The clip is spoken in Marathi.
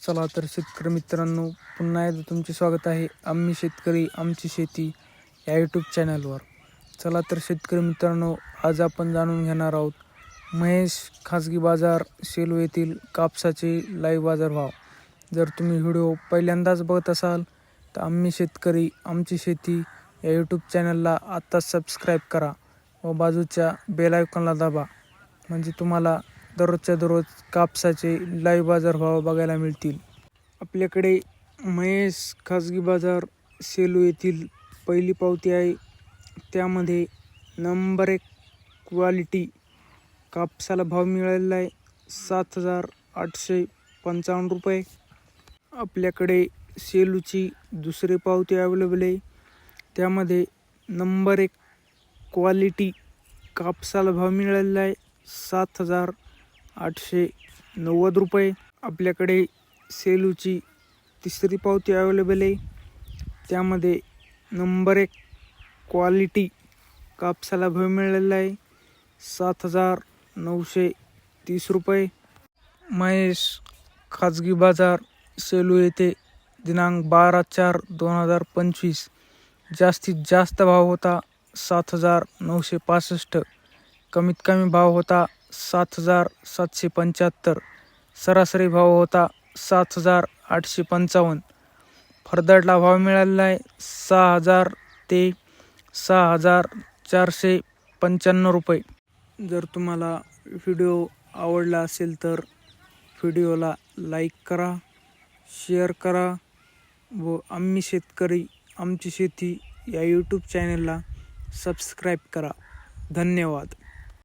चला तर शेतकरी मित्रांनो, पुन्हा एकदा तुमचे स्वागत आहे आम्ही शेतकरी आमची शेती या यूट्यूब चॅनलवर. चला तर शेतकरी मित्रांनो, आज आपण जाणून घेणार आहोत महेश खाजगी बाजार सेलू येथील कापसाचे लाईव्ह बाजारभाव. जर तुम्ही व्हिडिओ पहिल्यांदाच बघत असाल तर आम्ही शेतकरी आमची शेती या यूट्यूब चॅनलला आत्ताच सबस्क्राईब करा व बाजूच्या बेल आयकॉनला दाबा, म्हणजे तुम्हाला दररोजच्या दररोज कापसाचे लाईव्ह बाजारभाव बघायला मिळतील. आपल्याकडे महेश खाजगी बाजार सेलू येथील पहिली पावती आहे. त्यामध्ये नंबर 1 क्वालिटी कापसाला भाव मिळालेला आहे 7,855 रुपये. आपल्याकडे सेलूची दुसरी पावती अवेलेबल आहे. त्यामध्ये नंबर 1 क्वालिटी कापसाला भाव मिळालेला आहे 7,890 रुपये. आपल्याकडे सेलूची तिसरी पावती अवेलेबल आहे. त्यामध्ये नंबर 1 क्वालिटी कापसाला भाव मिळालेला आहे 7,930 रुपये. महेश खाजगी बाजार सेलू येथे दिनांक 12/4/2025 जास्तीत जास्त भाव होता 7,965. कमीत कमी भाव होता 7,775. सरासरी भाव होता 7,855. फरदडला भाव मिळालेला आहे 6,000 ते 6,495 रुपये. जर तुम्हाला व्हिडिओ आवडला असेल तर व्हिडिओला लाईक करा, शेअर करा व आम्ही शेतकरी आमची शेती या यूट्यूब चॅनलला सबस्क्राईब करा. धन्यवाद.